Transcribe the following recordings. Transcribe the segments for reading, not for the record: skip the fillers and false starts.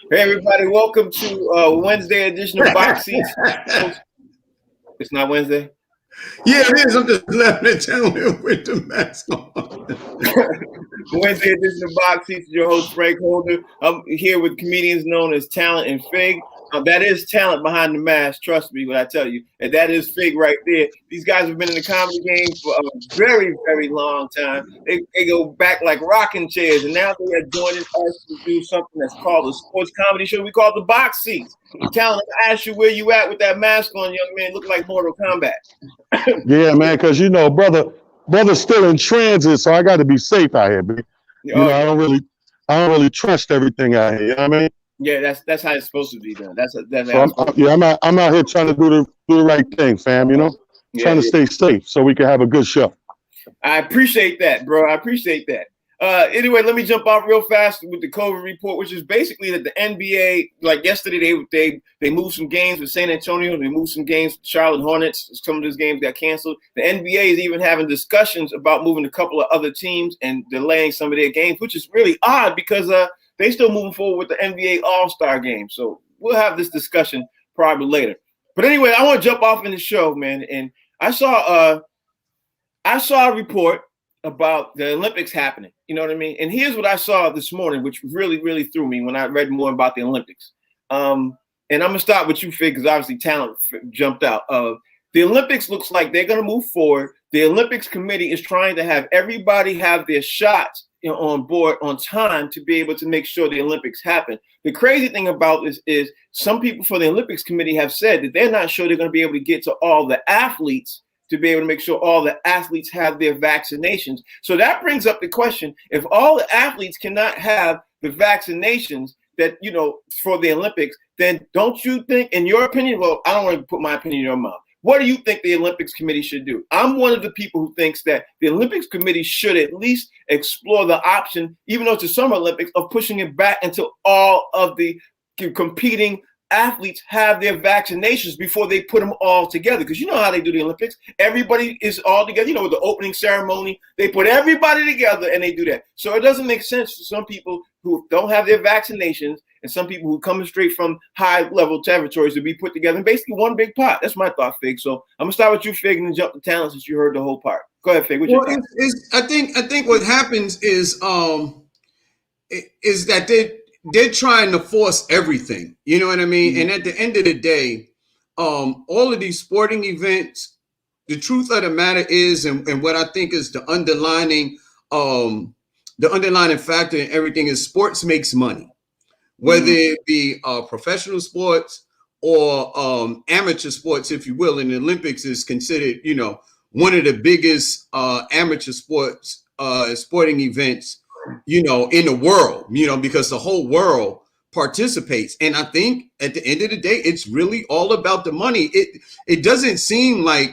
Hey everybody, welcome to Wednesday edition of Box Seats. It's not Wednesday. Yeah, it is. I'm just laughing at you with the mask on. Wednesday edition of Box Seats. Your host Frank Holder. I'm here with comedians known as Talent and Fig. That is talent behind the mask. Trust me when I tell you, and that is Fig right there. These guys have been in the comedy game for a very, very long time. They go back like rocking chairs, and now they are joining us to do something that's called a sports comedy show. We call it the Box Seats. Talent, I ask you where you at with that mask on, young man. Look like Mortal Kombat. Yeah, man, because brother's still in transit, so I got to be safe out here, baby. I don't really trust everything out here. You know what I mean? Yeah, that's how it's supposed to be done. I'm out here trying to do the right thing, fam. Trying to stay safe so we can have a good show. I appreciate that, bro. I appreciate that. Anyway, let me jump off real fast with the COVID report, which is basically that the NBA, like yesterday, they moved some games with San Antonio. They moved some games with Charlotte Hornets. Some of those games got canceled. The NBA is even having discussions about moving a couple of other teams and delaying some of their games, which is really odd because they still moving forward with the NBA All-Star game. So we'll have this discussion probably later. But anyway, I want to jump off in the show, man. And I saw a report about the Olympics happening. You know what I mean? And here's what I saw this morning, which really, really threw me when I read more about the Olympics. And I'm going to start with you, Fig, because obviously talent jumped out. The Olympics looks like they're going to move forward. The Olympics committee is trying to have everybody have their shots on board on time to be able to make sure the Olympics happen. The crazy thing about this is some people for the Olympics committee have said that they're not sure they're going to be able to get to all the athletes to be able to make sure all the athletes have their vaccinations. So that brings up the question, if all the athletes cannot have the vaccinations that, for the Olympics, then don't you think, in your opinion, well, I don't want to put my opinion in your mouth. What do you think the Olympics committee should do? I'm one of the people who thinks that the Olympics committee should at least explore the option, even though it's the Summer Olympics, of pushing it back until all of the competing athletes have their vaccinations before they put them all together. Because you know how they do the Olympics. Everybody is all together. With the opening ceremony, they put everybody together and they do that. So it doesn't make sense for some people who don't have their vaccinations and some people who come straight from high-level territories to be put together in basically one big pot. That's my thought, Fig. So I'm going to start with you, Fig, and then jump to talent since you heard the whole part. Go ahead, Fig. I think what happens is that they're trying to force everything. You know what I mean? Mm-hmm. And at the end of the day, all of these sporting events, the truth of the matter is, and what I think is the underlining factor in everything is sports makes money. Whether it be professional sports or amateur sports, if you will, and the Olympics is considered, one of the biggest amateur sporting events, in the world, because the whole world participates. And I think at the end of the day, it's really all about the money. It doesn't seem like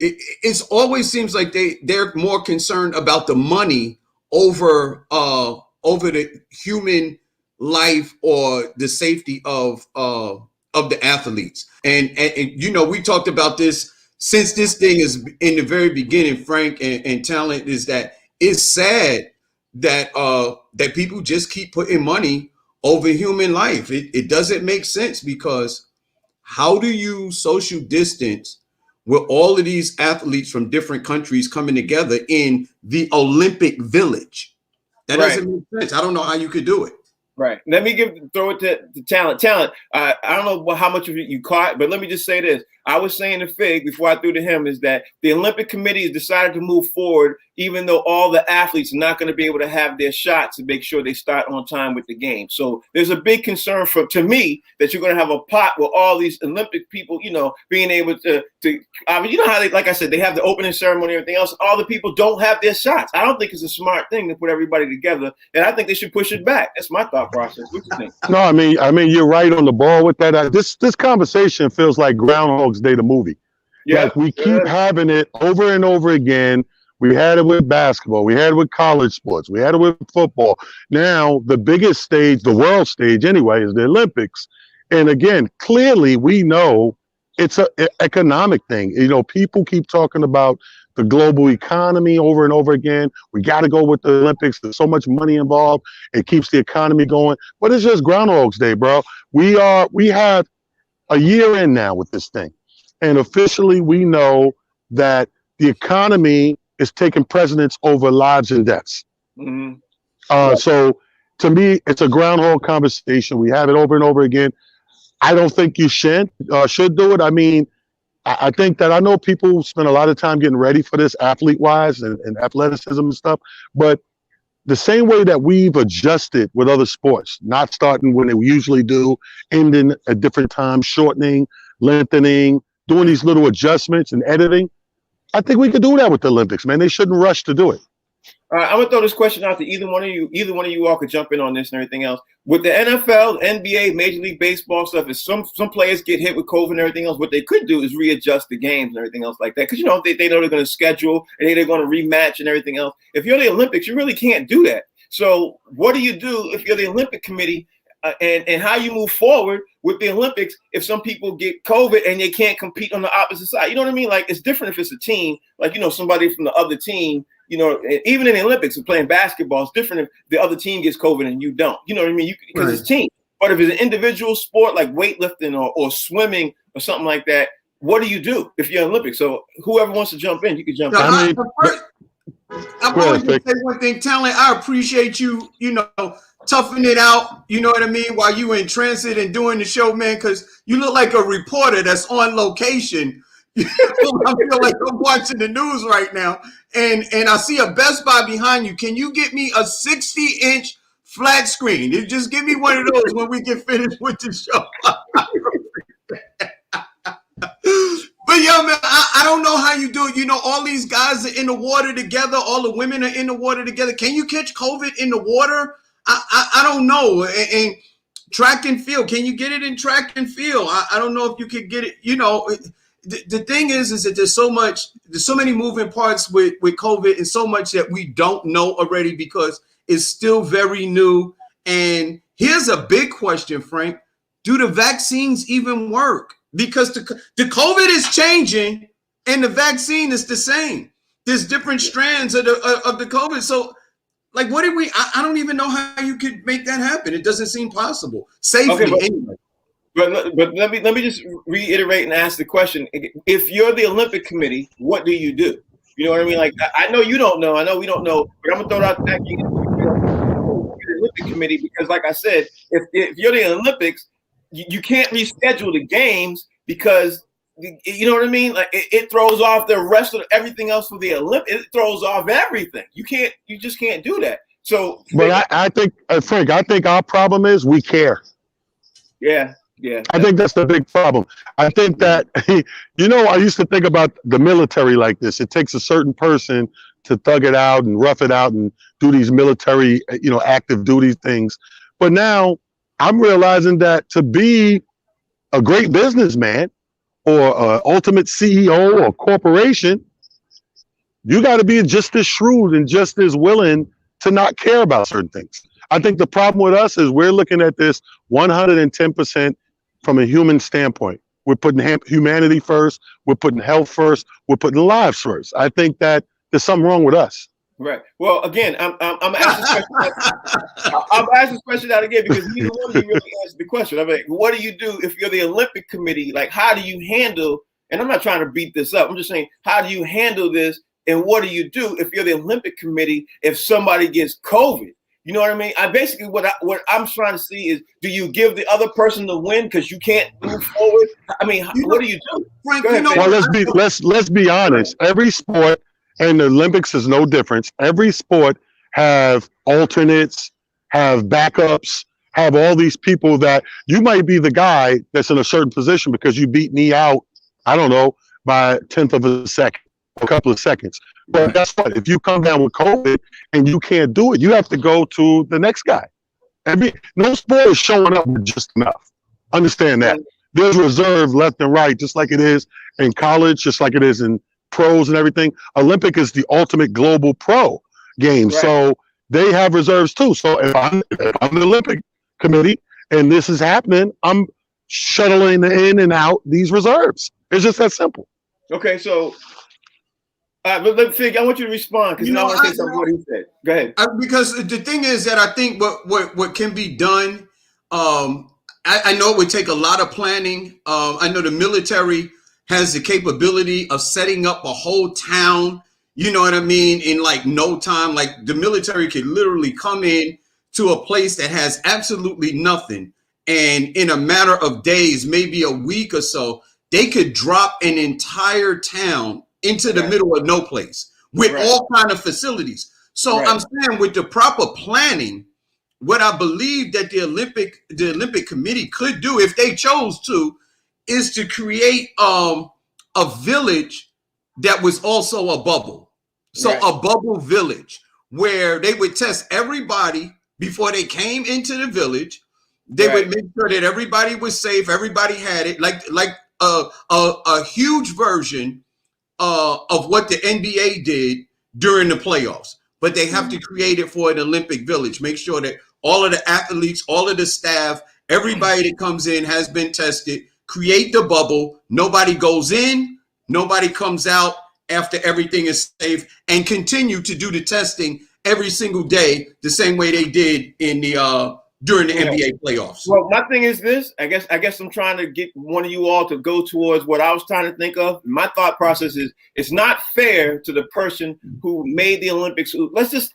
it always seems like they're more concerned about the money over the human life or the safety of the athletes. And we talked about this since this thing is in the very beginning, Frank, and talent, is that it's sad that people just keep putting money over human life. It doesn't make sense, because how do you social distance with all of these athletes from different countries coming together in the Olympic Village? That doesn't make sense. I don't know how you could do it. Right. Let me throw it to talent. Talent. I don't know how much of it you caught, but let me just say this. I was saying to Fig before I threw to him is that the Olympic Committee has decided to move forward, even though all the athletes are not going to be able to have their shots, to make sure they start on time with the game. So there's a big concern to me that you're going to have a pot with all these Olympic people, being able to how they, like I said, they have the opening ceremony and everything else. All the people don't have their shots. I don't think it's a smart thing to put everybody together, and I think they should push it back. That's my thought process. What do you think? No, I mean, you're right on the ball with that. This conversation feels like Groundhog's Day, the movie. Yeah, like we keep having it over and over again. We had it with basketball. We had it with college sports. We had it with football. Now, the biggest stage, the world stage anyway, is the Olympics. And again, clearly we know it's an economic thing. People keep talking about the global economy over and over again. We got to go with the Olympics. There's so much money involved. It keeps the economy going. But it's just Groundhog's Day, bro. We have a year in now with this thing. And officially we know that the economy is taking precedence over lives and deaths. Mm-hmm. So to me, it's a groundhog conversation. We have it over and over again. I don't think you should do it. I mean, I think that I know people spend a lot of time getting ready for this athlete-wise and athleticism and stuff, but the same way that we've adjusted with other sports, not starting when they usually do, ending at different times, shortening, lengthening, doing these little adjustments and editing, I think we could do that with the Olympics, man. They shouldn't rush to do it. All right, I'm gonna throw this question out to either one of you. Either one of you all could jump in on this and everything else. With the NFL, NBA, Major League Baseball stuff, if some players get hit with COVID and everything else, what they could do is readjust the games and everything else like that. Because they know they're going to schedule and they're going to rematch and everything else. If you're the Olympics, you really can't do that. So what do you do if you're the Olympic Committee and how you move forward with the Olympics if some people get COVID and they can't compete on the opposite side? You know what I mean? Like, it's different if it's a team, like, somebody from the other team. Even in the Olympics and playing basketball, it's different if the other team gets COVID and you don't. You know what I mean? Because Right. It's team. But if it's an individual sport like weightlifting or swimming or something like that, what do you do if you're in Olympics? So whoever wants to jump in, you can jump in. I want to say one thing, Talent. I appreciate you, toughing it out. You know what I mean? While you in transit and doing the show, man, because you look like a reporter that's on location. I feel like I'm watching the news right now, and I see a Best Buy behind you. Can you get me a 60-inch flat screen? Just give me one of those when we get finished with the show. But yo, man, I don't know how you do it. All these guys are in the water together. All the women are in the water together. Can you catch COVID in the water? I don't know. And track and field, can you get it in track and field? I don't know if you could get it. The thing is that there's so many moving parts with COVID and so much that we don't know already because it's still very new. And here's a big question, Frank. Do the vaccines even work? Because the COVID is changing and the vaccine is the same. There's different strands of the COVID. So, like, what did I don't even know how you could make that happen. It doesn't seem possible. Safely, anyway. But let me just reiterate and ask the question. If you're the Olympic Committee, what do you do? You know what I mean? Like, I know you don't know. I know we don't know. But I'm going to throw it out to the Olympic Committee because, like I said, if you're the Olympics, you can't reschedule the games because, you know what I mean? Like, it throws off the rest of everything else for the Olympics. It throws off everything. You just can't do that. So, but I think, Frank, our problem is we care. Yeah. Yeah, I think that's the big problem. I think that, I used to think about the military like this. It takes a certain person to thug it out and rough it out and do these military, active duty things. But now I'm realizing that to be a great businessman or an ultimate CEO or corporation, you got to be just as shrewd and just as willing to not care about certain things. I think the problem with us is we're looking at this 110% from a human standpoint. We're putting humanity first. We're putting health first. We're putting lives first. I think that there's something wrong with us. Right. Well, again, I'm asking this question out again because neither one of you really answered the question. I'm like, what do you do if you're the Olympic Committee? Like, how do you handle? And I'm not trying to beat this up. I'm just saying, how do you handle this? And what do you do if you're the Olympic Committee if somebody gets COVID? You know what I mean? Basically what I'm trying to see is, do you give the other person the win because you can't move forward? I mean, what do you do? Frank, well, let's be honest. Every sport, and the Olympics is no difference. Every sport have alternates, have backups, have all these people that you might be the guy that's in a certain position because you beat me out, I don't know, by a tenth of a second, a couple of seconds. But guess what? If you come down with COVID and you can't do it, you have to go to the next guy. No sport is showing up with just enough. Understand that. There's reserve left and right, just like it is in college, just like it is in pros and everything. Olympic is the ultimate global pro game. Right. So they have reserves too. So if I'm the Olympic Committee and this is happening, I'm shuttling in and out these reserves. It's just that simple. Okay, so But Fig, I want you to respond because I want to say something to what he said. Go ahead. Because the thing is that I think what can be done, I know it would take a lot of planning. I know the military has the capability of setting up a whole town, you know what I mean, in like no time. Like the military could literally come in to a place that has absolutely nothing, and in a matter of days, maybe a week or so, they could drop an entire town into the middle of no place with all kind of facilities. So I'm saying with the proper planning, what I believe that the Olympic Committee could do if they chose to is to create a village that was also a bubble. So a bubble village where they would test everybody before they came into the village. They would make sure that everybody was safe, everybody had it, like a huge version of what the NBA did during the playoffs. But they have to create it for an Olympic Village. Make sure that all of the athletes, all of the staff, everybody that comes in has been tested. Create the bubble. Nobody goes in. Nobody comes out after everything is safe, and continue to do the testing every single day the same way they did in the during the NBA playoffs. Well, my thing is this. I guess I'm trying to get one of you all to go towards what I was trying to think of. My thought process is it's not fair to the person who made the Olympics. Let's just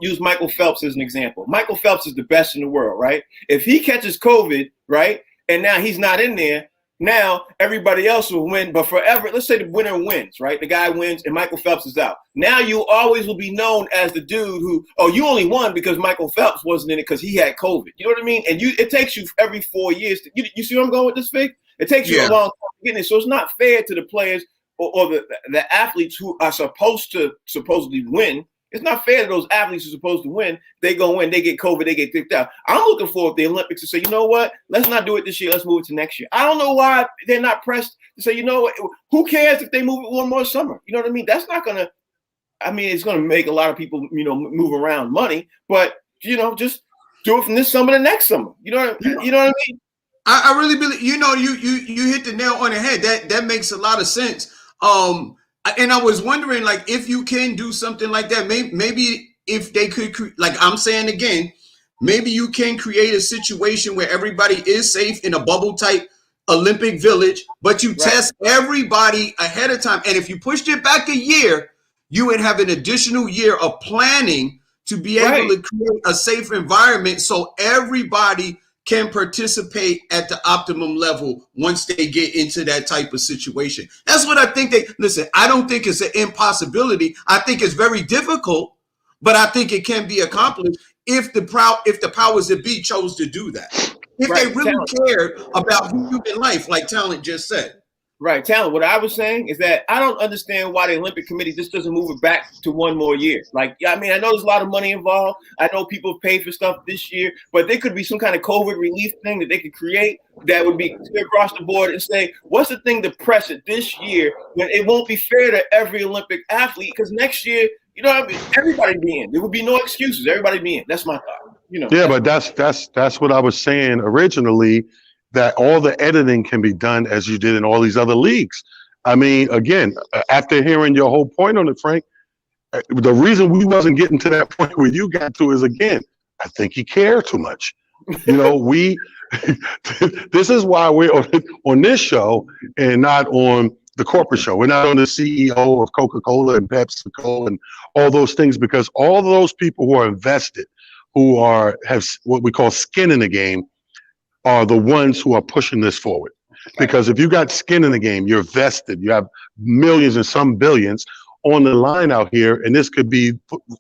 use Michael Phelps as an example. Michael Phelps is the best in the world, right? If he catches COVID, right, and now he's not in there, now everybody else will win, but forever, let's say the winner wins, right? The guy wins and Michael Phelps is out. Now you always will be known as the dude who, you only won because Michael Phelps wasn't in it because he had COVID. You know what I mean? And it takes you every 4 years. You see where I'm going with this, Fig? It takes you a long time to get in it. So it's not fair to the players or the athletes who are supposed to supposedly win. It's not fair to those athletes who are supposed to win. They go in, they get COVID, they get kicked out. I'm looking for the Olympics to say, you know what? Let's not do it this year. Let's move it to next year. I don't know why they're not pressed to say, you know what? Who cares if they move it one more summer? You know what I mean? That's not going to, it's going to make a lot of people, move around money. But, just do it from this summer to next summer. You know what I mean? I really believe, you hit the nail on the head. That makes a lot of sense. And I was wondering, like, if you can do something like that, maybe if they could, like I'm saying again, maybe you can create a situation where everybody is safe in a bubble type Olympic Village, but you test everybody ahead of time. And if you pushed it back a year, you would have an additional year of planning to be able to create a safe environment so everybody can participate at the optimum level once they get into that type of situation. That's what I think I don't think it's an impossibility. I think it's very difficult, but I think it can be accomplished if the powers that be chose to do that. If they really cared about human life, like Talent just said. Right, Talent. What I was saying is that I don't understand why the Olympic Committee just doesn't move it back to one more year. Like, I know there's a lot of money involved. I know people have paid for stuff this year, but there could be some kind of COVID relief thing that they could create that would be across the board and say, what's the thing to press it this year when it won't be fair to every Olympic athlete? Because next year, everybody be in. There would be no excuses. Everybody be in. That's my thought. Yeah, but that's what I was saying originally. That all the editing can be done as you did in all these other leagues. Again, after hearing your whole point on it, Frank, the reason we wasn't getting to that point where you got to is, again, I think you care too much. This is why we're on this show and not on the corporate show. We're not on the CEO of Coca-Cola and PepsiCo and all those things, because all those people who are invested, who have what we call skin in the game, are the ones who are pushing this forward. Because if you got skin in the game, you're vested, you have millions and some billions on the line out here, and this could be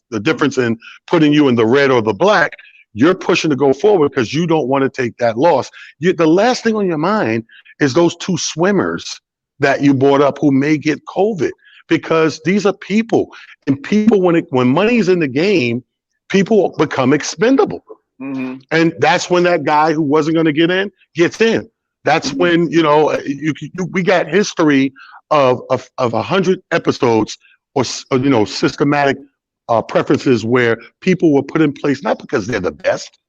the difference in putting you in the red or the black. You're pushing to go forward because you don't want to take that loss. The last thing on your mind is those two swimmers that you brought up who may get COVID, because these are people, and people, when money's in the game, people become expendable. Mm-hmm. And that's when that guy who wasn't going to get in gets in. That's when, we got history of 100 episodes or systematic preferences where people were put in place, not because they're the best,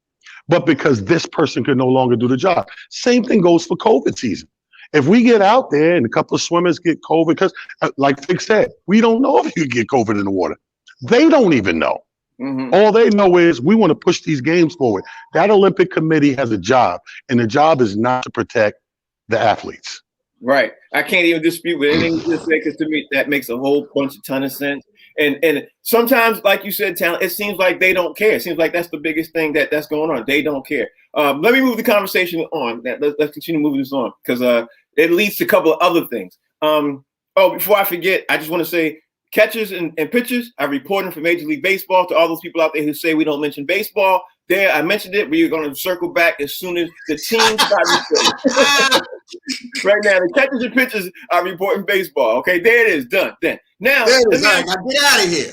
but because this person could no longer do the job. Same thing goes for COVID season. If we get out there and a couple of swimmers get COVID, because like Fig said, we don't know if you get COVID in the water. They don't even know. Mm-hmm. All they know is we want to push these games forward. That Olympic committee has a job, and the job is not to protect the athletes. Right. I can't even dispute with anything you just said, because to me that makes a whole ton of sense. And sometimes, like you said, Talent, it seems like they don't care. It seems like that's the biggest thing that's going on. They don't care. Let me move the conversation on. Let's continue moving this on, because it leads to a couple of other things. Before I forget, I just want to say, catchers and pitchers are reporting for Major League Baseball. To all those people out there who say we don't mention baseball, there, I mentioned it. We are going to circle back as soon as the team start reporting. Right now, the catchers and pitchers are reporting baseball. Okay, there it is, done. Then now, get out of here.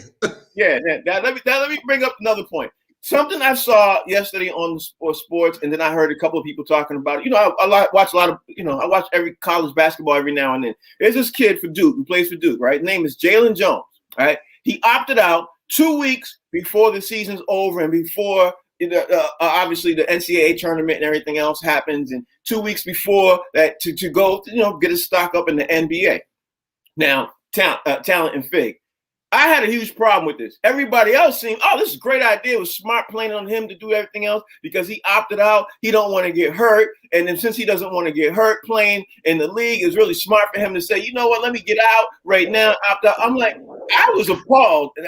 Yeah. Now let me bring up another point. Something I saw yesterday on sports, and then I heard a couple of people talking about it. You know, I watch a lot of, I watch every college basketball every now and then. There's this kid for Duke who plays for Duke, right? His name is Jalen Jones, right? He opted out 2 weeks before the season's over and before obviously the NCAA tournament and everything else happens, and 2 weeks before that to go, get his stock up in the NBA. Now, Talent and Fig, I had a huge problem with this. Everybody else seemed, this is a great idea. It was smart playing on him to do everything else because he opted out. He don't want to get hurt. And then since he doesn't want to get hurt playing in the league, it's really smart for him to say, you know what, let me get out right now, opt out. I'm like, I was appalled. And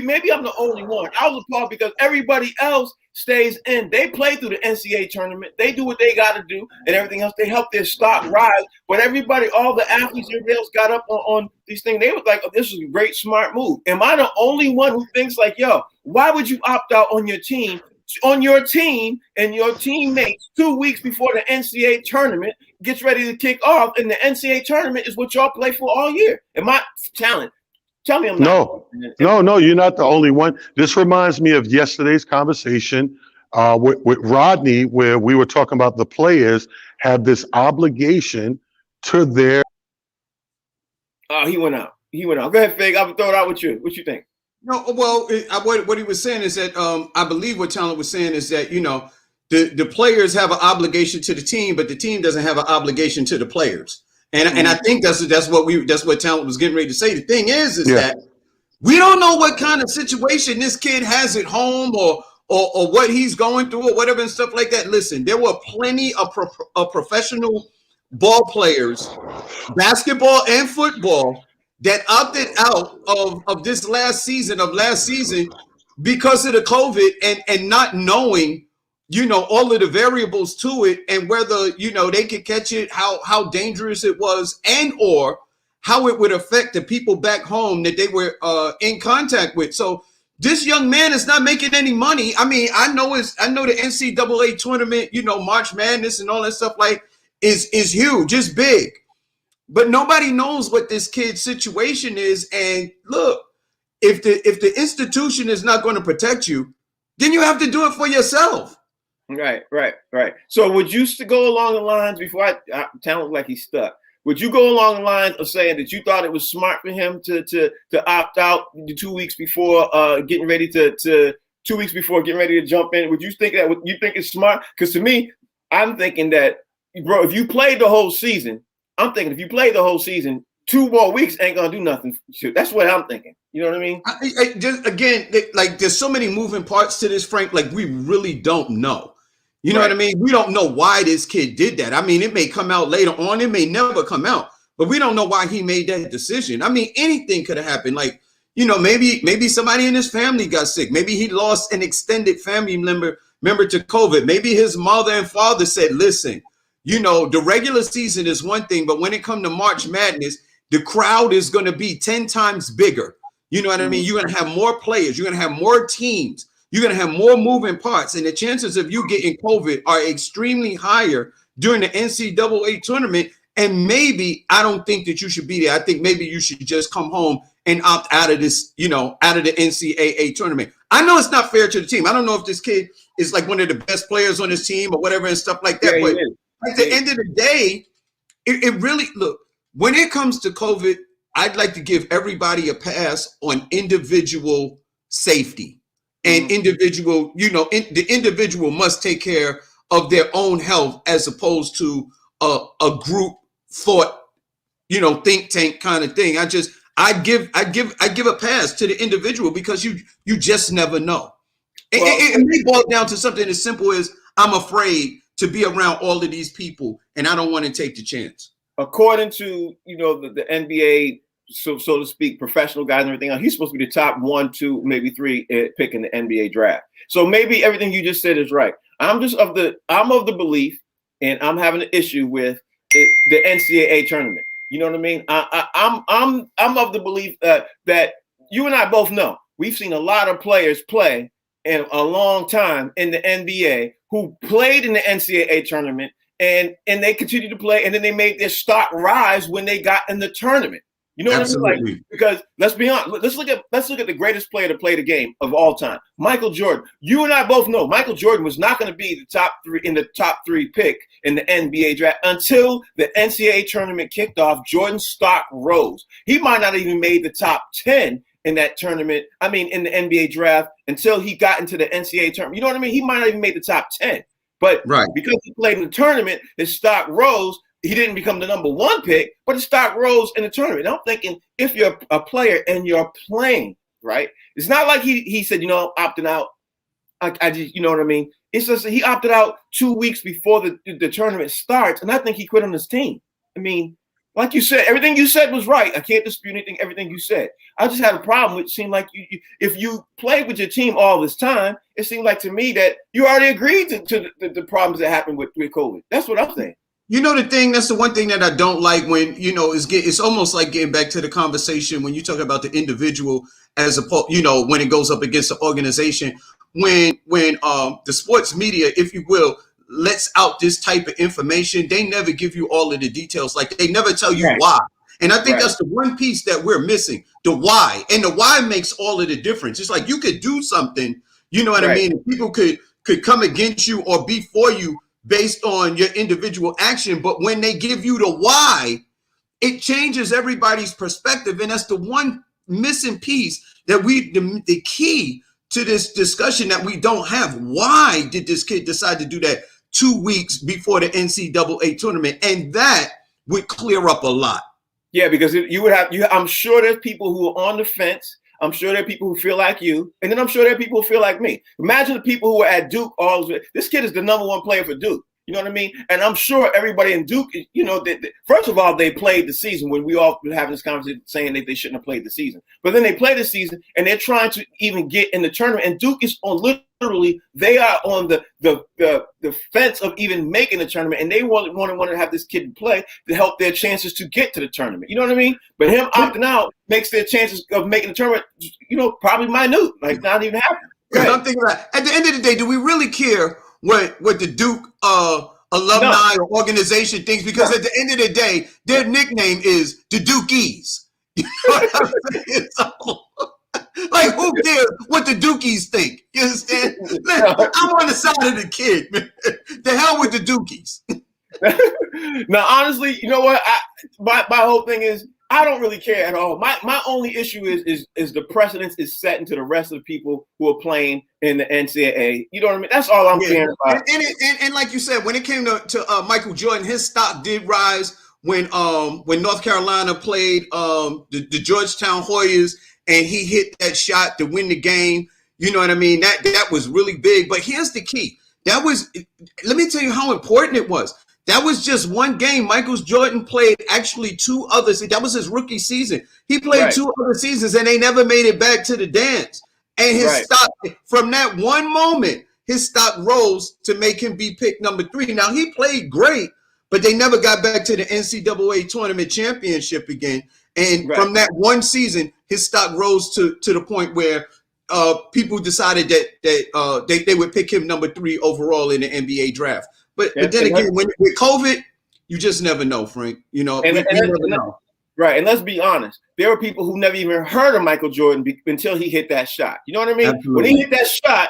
maybe I'm the only one. I was appalled because everybody else stays in. They play through the NCAA tournament. They do what they got to do and everything else. They help their stock rise. But everybody, all the athletes, everybody else got up on these things. They were like, this is a great, smart move. Am I the only one who thinks like, why would you opt out on your team and your teammates 2 weeks before the NCAA tournament gets ready to kick off? And the NCAA tournament is what y'all play for all year. Am I Talent? Tell me I'm not. No, you're not the only one. This reminds me of yesterday's conversation with Rodney, where we were talking about the players have this obligation to their. He went out. Go ahead, Fig. I'll throw it out with you. What you think? No, well, what he was saying is that I believe what Talent was saying is that, the players have an obligation to the team, but the team doesn't have an obligation to the players. And I think that's what Talent was getting ready to say. The thing is that we don't know what kind of situation this kid has at home or what he's going through or whatever and stuff like that. Listen, there were plenty of professional ball players, basketball and football, that opted out of this last season because of the COVID and not knowing, all of the variables to it and whether, they could catch it, how dangerous it was, and or how it would affect the people back home that they were in contact with. So this young man is not making any money. I mean, I know the NCAA tournament, March Madness and all that stuff is huge, it's big. But nobody knows what this kid's situation is. And look, if the institution is not going to protect you, then you have to do it for yourself. Right. So would you go along the lines before Talent like he's stuck? Would you go along the lines of saying that you thought it was smart for him to opt out 2 weeks before getting ready to 2 weeks before getting ready to jump in? Would you think that? You think it's smart? Because to me, I'm thinking that, bro, if you played the whole season, 2 more weeks ain't gonna do nothing. That's what I'm thinking. You know what I mean? There's so many moving parts to this, Frank. Like, we really don't know. You know what I mean? We don't know why this kid did that. I mean, it may come out later on. It may never come out. But we don't know why he made that decision. I mean, anything could have happened. Like, maybe somebody in his family got sick. Maybe he lost an extended family member to COVID. Maybe his mother and father said, listen, the regular season is one thing, but when it comes to March Madness, the crowd is going to be 10 times bigger. You know what I mean? You're going to have more players. You're going to have more teams. You're going to have more moving parts. And the chances of you getting COVID are extremely higher during the NCAA tournament. And maybe I don't think that you should be there. I think maybe you should just come home and opt out of this, out of the NCAA tournament. I know it's not fair to the team. I don't know if this kid is like one of the best players on his team or whatever and stuff like that. But at the end of the day, it really, look, when it comes to COVID, I'd like to give everybody a pass on individual safety and individual, the individual must take care of their own health as opposed to a group thought, think tank kind of thing. I give a pass to the individual because you just never know. It may boil down to something as simple as I'm afraid to be around all of these people and I don't want to take the chance. According to the NBA, so to speak, professional guys and everything else, he's supposed to be the top 1, 2, maybe 3 pick in the NBA draft. So maybe everything you just said is right. I'm of the belief, and I'm having an issue with the NCAA tournament. You know what I mean? I'm of the belief that you and I both know we've seen a lot of players play in a long time in the NBA who played in the NCAA tournament and they continue to play, and then they made their stock rise when they got in the tournament. You know what I mean? Like, because let's be honest. Let's look at the greatest player to play the game of all time, Michael Jordan. You and I both know Michael Jordan was not going to be the top 3 pick in the NBA draft until the NCAA tournament kicked off. Jordan's stock rose. He might not even made the top 10 in that tournament. I mean, in the NBA draft until he got into the NCAA tournament. You know what I mean? He might not even made the top 10, but because he played in the tournament, his stock rose. He didn't become the number 1 pick, but his stock rose in the tournament. I'm thinking if you're a player and you're playing, right? It's not like he said, opting out. I just, you know what I mean? It's just he opted out 2 weeks before the tournament starts, and I think he quit on his team. I mean, like you said, everything you said was right. I can't dispute everything you said. I just had a problem with it. Seemed like if you played with your team all this time, it seemed like to me that you already agreed to the problems that happened with COVID. That's what I'm saying. The thing, that's the one thing that I don't like when, it's almost like getting back to the conversation when you talk about the individual as opposed, when it goes up against the organization, when the sports media, if you will, lets out this type of information, they never give you all of the details. Like they never tell you why. And I think that's the one piece that we're missing, the why. And the why makes all of the difference. It's like you could do something, you know what I mean? People could come against you or be for you based on your individual action. But when they give you the why, it changes everybody's perspective. And that's the one missing piece that the key to this discussion that we don't have. Why did this kid decide to do that 2 weeks before the NCAA tournament? And that would clear up a lot. Yeah, because I'm sure there's people who are on the fence. I'm sure there are people who feel like you, and then I'm sure there are people who feel like me. Imagine the people who were at Duke. This kid is the number 1 player for Duke. You know what I mean? And I'm sure everybody in Duke, first of all, they played the season when we all been having this conversation saying that they shouldn't have played the season. But then they play the season and they're trying to even get in the tournament. And Duke is literally, they are on the fence of even making the tournament. And they want to have this kid play to help their chances to get to the tournament. You know what I mean? But him opting out makes their chances of making the tournament, probably minute, like not even happening. Right. I'm thinking about, at the end of the day, do we really care what the Duke alumni or organization thinks? Because at the end of the day, their nickname is the Dukies. You know what I'm saying? So, like, who cares what the Dukies think? You understand? I'm on the side of the kid, man. The hell with the Dukies. Now, honestly, you know what? My whole thing is I don't really care at all. My only issue is the precedence is setting to the rest of the people who are playing in the NCAA. You know what I mean? That's all I'm caring about. And like you said, when it came to Michael Jordan, his stock did rise when North Carolina played the Georgetown Hoyas and he hit that shot to win the game. You know what I mean? That was really big. But here's the key. Let me tell you how important it was. That was just one game. Michael Jordan played actually 2 others. That was his rookie season. He played 2 other seasons and they never made it back to the dance. And his stock, from that one moment, his stock rose to make him be picked number 3. Now, he played great, but they never got back to the NCAA tournament championship again. And from that one season, his stock rose to the point where people decided that they would pick him number 3 overall in the NBA draft. But then again, with COVID, you just never know, Frank. You know, we never know. Right, and let's be honest. There were people who never even heard of Michael Jordan until he hit that shot. You know what I mean? Absolutely. When he hit that shot,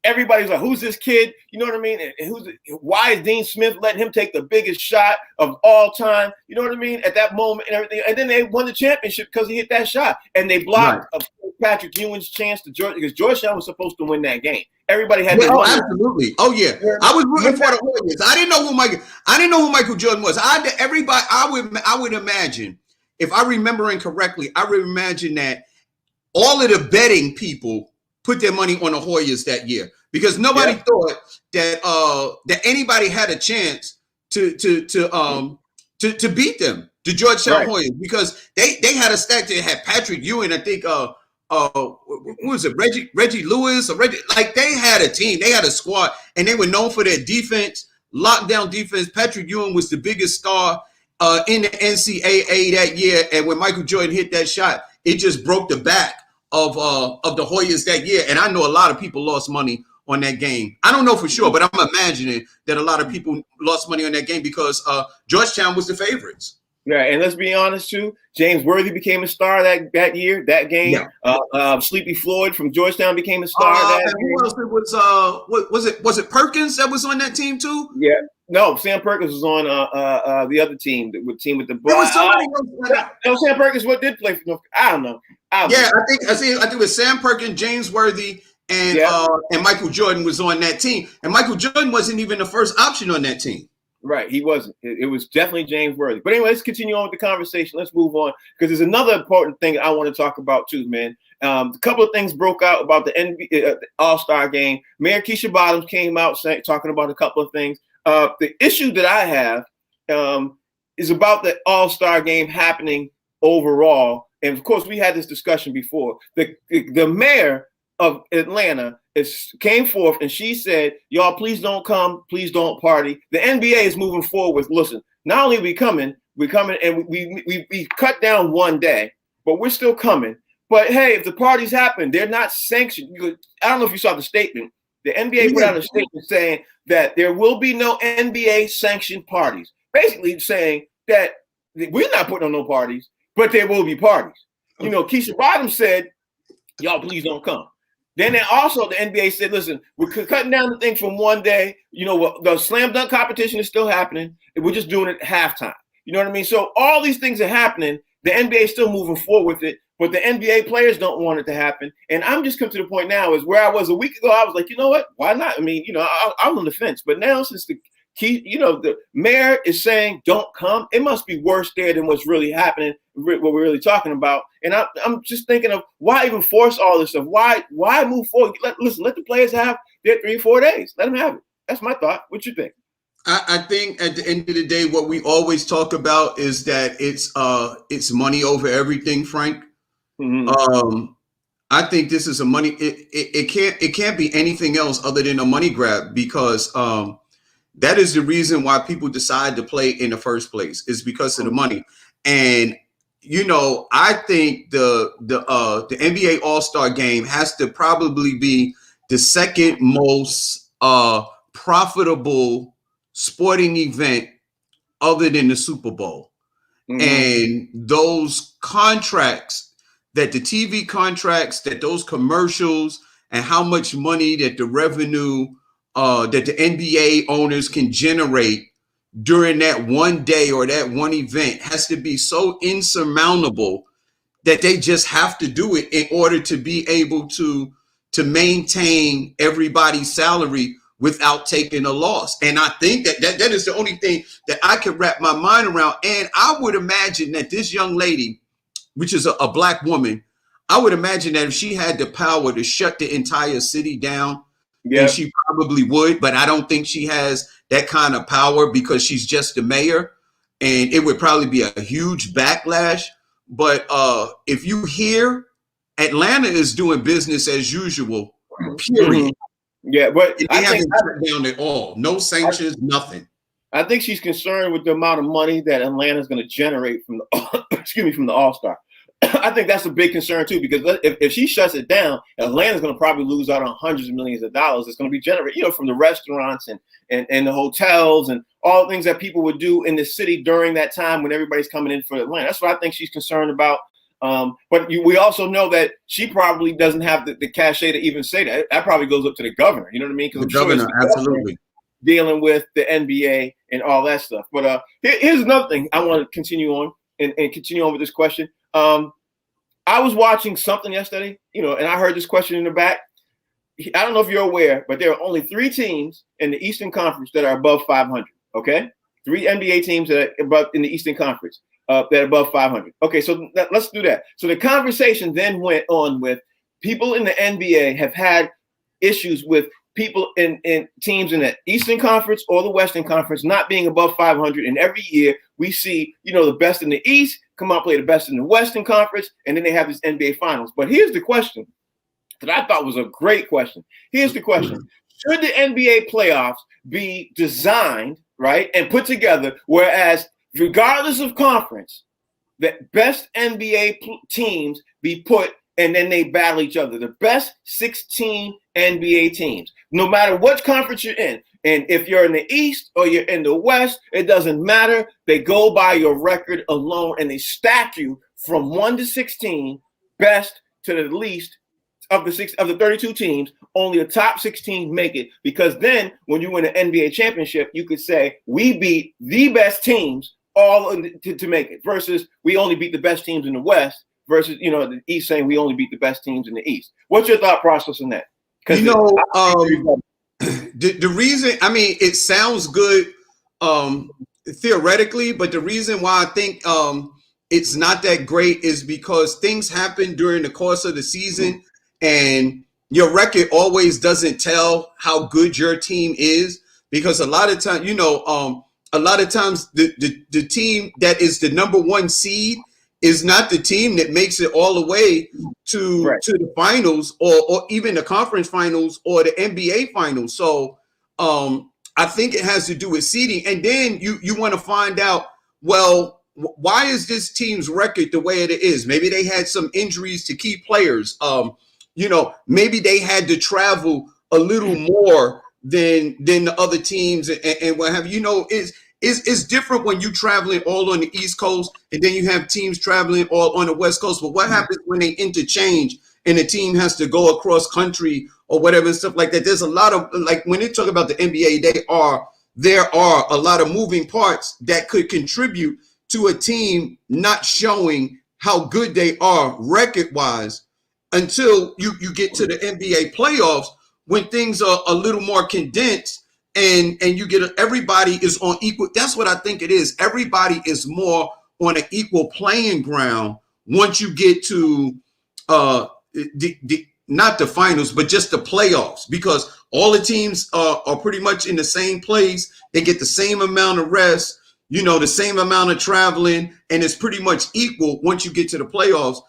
everybody's like, "Who's this kid?" You know what I mean? And why is Dean Smith letting him take the biggest shot of all time? You know what I mean? At that moment and everything, and then they won the championship because he hit that shot, and they blocked Patrick Ewing's chance to Georgia because Georgetown was supposed to win that game. everybody had their money. Absolutely. Oh yeah, I was rooting for the Warriors. I didn't know who Michael Jordan was. I would imagine, if I remembering correctly, I would imagine that all of the betting people put their money on the Warriors that year because nobody thought that anybody had a chance to beat them, the Georgetown Warriors, because they had a stack that had Patrick Ewing, I think what was it, Reggie Lewis, or Reggie, like they had a team, they had a squad, and they were known for their defense, lockdown defense. Patrick Ewing was the biggest star in the NCAA that year, and when Michael Jordan hit that shot, it just broke the back of the Warriors that year. And I know a lot of people lost money on that game. I don't know for sure, but I'm imagining that a lot of people lost money on that game because Georgetown was the favorites. Yeah, and let's be honest too. James Worthy became a star that year, that game. Yeah. Sleepy Floyd from Georgetown became a star. Who else? It was it Perkins that was on that team too? Yeah, no, Sam Perkins was on the other team, with the ball. No, Sam Perkins did play for North. I don't know. I think it was Sam Perkins, James Worthy, and Michael Jordan was on that team. And Michael Jordan wasn't even the first option on that team. Right, he wasn't. It was definitely James Worthy. But anyway, let's continue on with the conversation. Let's move on because there's another important thing I want to talk about too, man. A couple of things broke out about the NBA All-Star game. Mayor Keisha Bottoms came out talking about a couple of things. The issue that I have is about the All-Star game happening overall. And of course, we had this discussion before. The mayor of Atlanta came forth and she said, y'all, please don't come. Please don't party. The NBA is moving forward with, listen, not only are we coming and we cut down one day, but we're still coming. But hey, if the parties happen, they're not sanctioned. I don't know if you saw the statement. The NBA put out a statement saying that there will be no NBA sanctioned parties. Basically saying that we're not putting on no parties, but there will be parties. You know, Keisha Bottoms said, y'all, please don't come. Then also the NBA said, listen, we're cutting down the thing from one day. You know, the slam dunk competition is still happening. And we're just doing it at halftime. You know what I mean? So all these things are happening. The NBA is still moving forward with it, but the NBA players don't want it to happen. And I'm just come to the point now is where I was a week ago. I was like, you know what? Why not? I mean, you know, I'm on the fence. But now since the mayor is saying don't come, it must be worse there than what's really happening, what we're really talking about. And I'm just thinking of why even force all this stuff? Why move forward? Let the players have their 3 or 4 days. Let them have it. That's my thought. What you think? I think at the end of the day, what we always talk about is that it's money over everything, Frank. Mm-hmm. I think this is a money. It can't be anything else other than a money grab because that is the reason why people decide to play in the first place. Is because of the money. And you know, I think the NBA All-Star Game has to probably be the second most profitable sporting event other than the Super Bowl. Mm-hmm. And those contracts, that the TV contracts, that those commercials, and how much money that the revenue that the NBA owners can generate during that one day or that one event has to be so insurmountable that they just have to do it in order to be able to maintain everybody's salary without taking a loss. And I think that is the only thing that I can wrap my mind around. And I would imagine that this young lady, which is a black woman, I would imagine that if she had the power to shut the entire city down, then she probably would. But I don't think she has that kind of power because she's just the mayor. And it would probably be a huge backlash. But if you hear, Atlanta is doing business as usual, period. Yeah, but they haven't shut down at all. No sanctions, nothing. I think she's concerned with the amount of money that Atlanta is going to generate from the from the All-Star. I think that's a big concern too, because if she shuts it down, Atlanta's going to probably lose out on hundreds of millions of dollars. It's going to be generated, from the restaurants and the hotels and all the things that people would do in the city during that time when everybody's coming in for Atlanta. That's what I think she's concerned about. But we also know that she probably doesn't have the cachet to even say that. That probably goes up to the governor. You know what I mean? The governor, absolutely. Dealing with the NBA and all that stuff. But here's another thing I want to continue on and continue on with this question. I was watching something yesterday, and I heard this question in the back. I don't know if you're aware, but there are only 3 teams in the Eastern Conference that are above 500. Okay, 3 NBA teams that are above in the Eastern Conference that are above 500. Okay, so let's do that. So the conversation then went on with people in the NBA have had issues with people in teams in the Eastern Conference or the Western Conference not being above 500. And every year we see, the best in the East come out play the best in the Western Conference, and then they have this NBA Finals. But here's the question that I thought was a great question. Here's the question. Should the NBA playoffs be designed, right, and put together, whereas regardless of conference, the best NBA teams be put and then they battle each other. The best 16 NBA teams, no matter what conference you're in. And if you're in the East or you're in the West, it doesn't matter. They go by your record alone and they stack you from 1 to 16, best to the least. Of the 32 teams, only the top 16 make it, because then when you win an NBA championship, you could say we beat the best teams all to make it, versus we only beat the best teams in the West, versus the East saying we only beat the best teams in the East. What's your thought process on that? The reason, I mean, it sounds good theoretically, but the reason why I think it's not that great is because things happen during the course of the season. And your record always doesn't tell how good your team is, because a lot of times, the team that is the number 1 seed is not the team that makes it all the way to the finals or even the conference finals or the NBA finals. So I think it has to do with seeding. And then you want to find out, well, why is this team's record the way it is? Maybe they had some injuries to key players. Maybe they had to travel a little more than the other teams and what have you. It's different when you're traveling all on the East Coast and then you have teams traveling all on the West Coast. But what happens when they interchange and the team has to go across country or whatever and stuff like that? There's a lot of, like, when they talk about the NBA, there are a lot of moving parts that could contribute to a team not showing how good they are record-wise until you get to the NBA playoffs, when things are a little more condensed and you get everybody is on equal. That's what I think it is. Everybody is more on an equal playing ground once you get to not the finals, but just the playoffs, because all the teams are pretty much in the same place. They get the same amount of rest, the same amount of traveling, and it's pretty much equal once you get to the playoffs.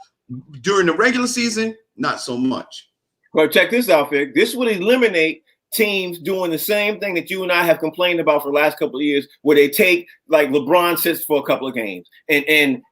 During the regular season, not so much. Well, check this out, Vic. This would eliminate teams doing the same thing that you and I have complained about for the last couple of years, where they take, like, LeBron sits for a couple of games and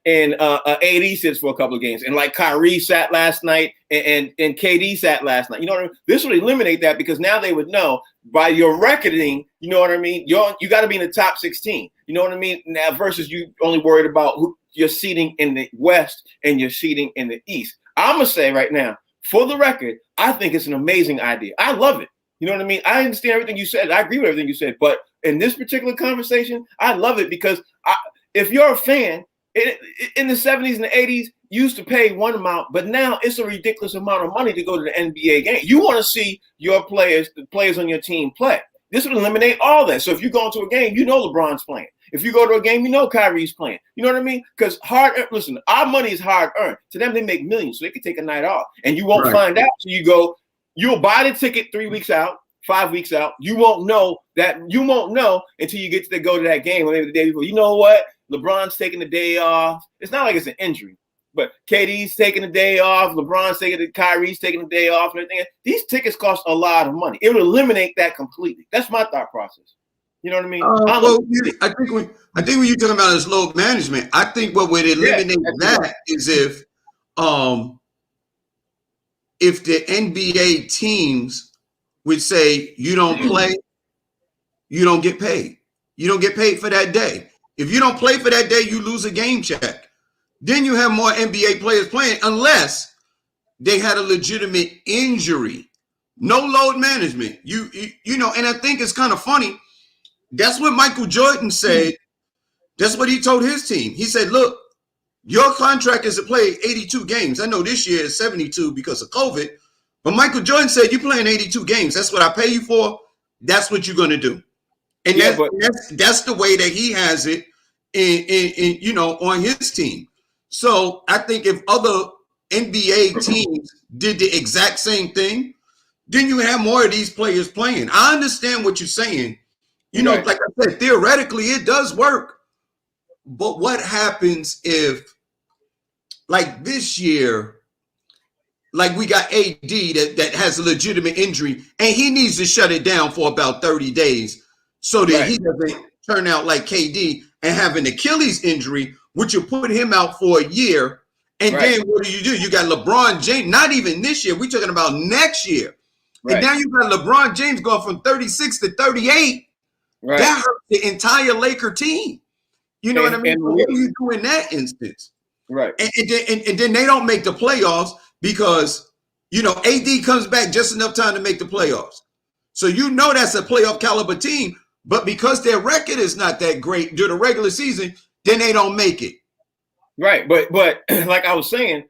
AD sits for a couple of games, and like Kyrie sat last night and KD sat last night. You know what I mean? This would eliminate that, because now they would know by your recording, you know what I mean? You got to be in the top 16. You know what I mean? Now versus you only worried about who you're seating in the West and you're seating in the East. I'm going to say right now, for the record, I think it's an amazing idea. I love it. You know what I mean? I understand everything you said. I agree with everything you said. But in this particular conversation, I love it, because if you're a fan, in the 70s and the 80s, you used to pay one amount, but now it's a ridiculous amount of money to go to the NBA game. You want to see your players, the players on your team, play. This would eliminate all that. So if you go into a game, LeBron's playing. If you go to a game, Kyrie's playing. You know what I mean? Because listen, our money is hard earned. To them, they make millions, so they can take a night off. And you won't find out. So you'll buy the ticket 3 weeks out, 5 weeks out. You won't know until you get to go to that game, or maybe the day before. You know what? LeBron's taking the day off. It's not like it's an injury, but KD's taking the day off. Kyrie's taking the day off, and everything. These tickets cost a lot of money. It would eliminate that completely. That's my thought process. You know what I mean? I think when you're talking about is load management, I think what would eliminate that is if the NBA teams would say, you don't play, you don't get paid. You don't get paid for that day. If you don't play for that day, you lose a game check. Then you have more NBA players playing, unless they had a legitimate injury. No load management. And I think it's kind of funny. That's what Michael Jordan said. That's what he told his team. He said, look, your contract is to play 82 games. I know this year is 72 because of COVID, But Michael Jordan said, "You playing 82 games. That's what I pay you for. That's what you're going to do." And that's the way that he has it in on his team. So I think if other NBA teams did the exact same thing, then you have more of these players playing. I understand what you're saying. Like I said, theoretically, it does work. But what happens if, like this year, like we got AD that has a legitimate injury, and he needs to shut it down for about 30 days so that he doesn't turn out like KD and have an Achilles injury, which will put him out for a year. And then what do? You got LeBron James, not even this year. We're talking about next year. And now you got LeBron James going from 36 to 38. That hurts the entire Laker team. You know what I mean? What do you do in that instance? Right. And then they don't make the playoffs because, AD comes back just enough time to make the playoffs. So that's a playoff caliber team. But because their record is not that great during the regular season, then they don't make it. Right. But like I was saying,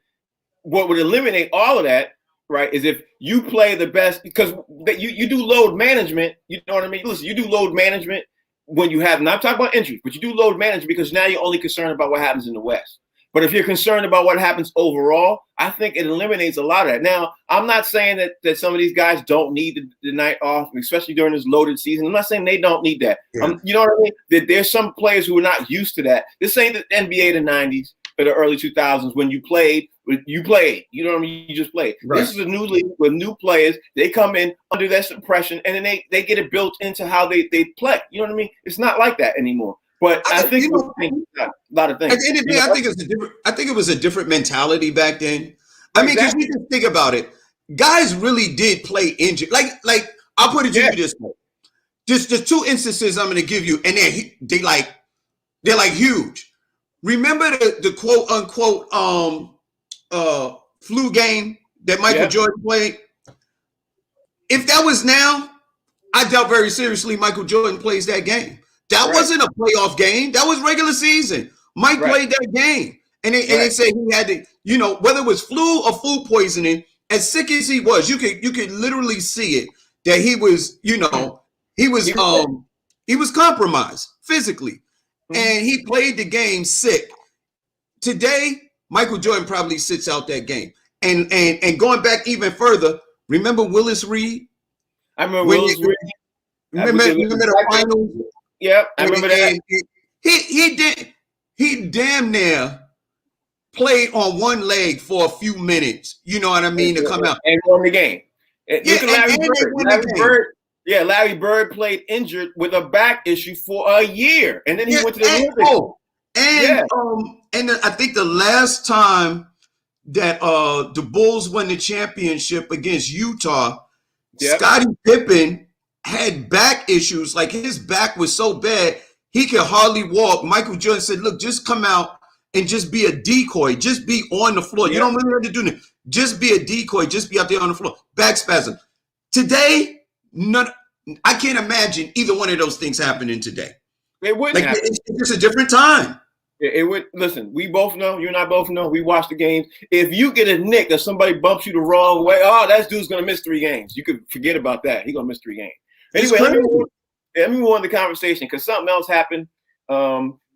what would eliminate all of that, right, is if you play the best, because you do load management. You know what I mean? Listen, you do load management when you have, not talking about injuries, but you do load management because now you're only concerned about what happens in the West. But if you're concerned about what happens overall, I think it eliminates a lot of that. Now, I'm not saying that some of these guys don't need the night off, especially during this loaded season. I'm not saying they don't need that. Yeah. You know what I mean? That there's some players who are not used to that. This ain't the NBA of the 90s or the early 2000s when you played. You know what I mean? You just played. Right. This is a new league with new players. They come in under that suppression, and then they get it built into how they play. You know what I mean? It's not like that anymore. But I think a lot of things. At the end of the day, I think it was a different mentality back then. I mean, because you just think about it, guys really did play injured. Like I'll put it to you this way: just two instances I'm going to give you, and they're like huge. Remember the quote unquote flu game that Michael Jordan played? If that was now, I doubt very seriously Michael Jordan plays that game. That wasn't a playoff game. That was regular season. Mike played that game. And they say he had to, whether it was flu or food poisoning, as sick as he was, you could literally see it that he was, he was compromised physically. Mm-hmm. And he played the game sick. Today, Michael Jordan probably sits out that game. And going back even further, remember Willis Reed? I remember Willis Reed. Remember the finals? Yep, I remember that. He damn near played on one leg for a few minutes. You know what I mean? To come out and won the game. Look at Larry Bird. Larry Bird played injured with a back issue for a year, and then he went to the Olympics. And I think the last time that the Bulls won the championship against Utah, Scottie Pippen had back issues. Like his back was so bad he could hardly walk. Michael Jordan said, "Look, just come out and just be a decoy. Just be on the floor. You don't really have to do that. Just be a decoy. Just be out there on the floor." Back spasm. Today, I can't imagine either one of those things happening today. It wouldn't happen. It's just a different time. It would. Listen, we both know. You and I both know. We watch the games. If you get a nick or somebody bumps you the wrong way, that dude's gonna miss 3 games. You could forget about that. He's gonna miss 3 games. Anyway, let me move on the conversation because something else happened